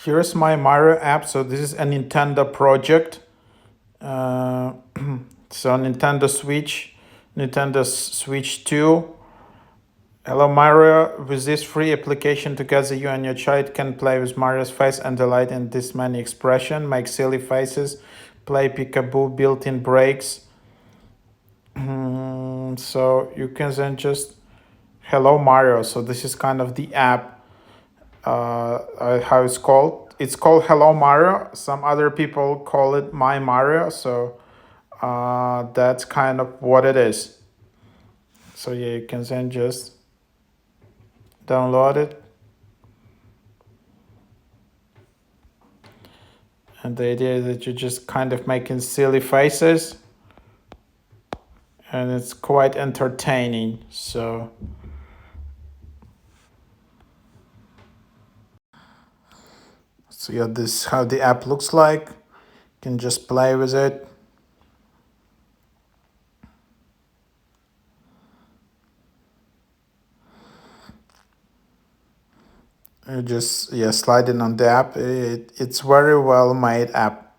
Here's my Mario app. So this is a Nintendo project. Uh, so Nintendo Switch 2. Hello Mario. With this free application together, you and your child can play with Mario's face and delight in this many expression, make silly faces, play peekaboo, built-in breaks. So you can then just Hello Mario. So this is kind of the app. How it's called? It's called Hello Mario. Some other people call it My Mario. So that's kind of what it is. So yeah, you can then just download it. And the idea is that you're just kind of making silly faces, and it's quite entertaining. So yeah, this is how the app looks like. You can just play with it. You just slide in on the app. It's very well made app.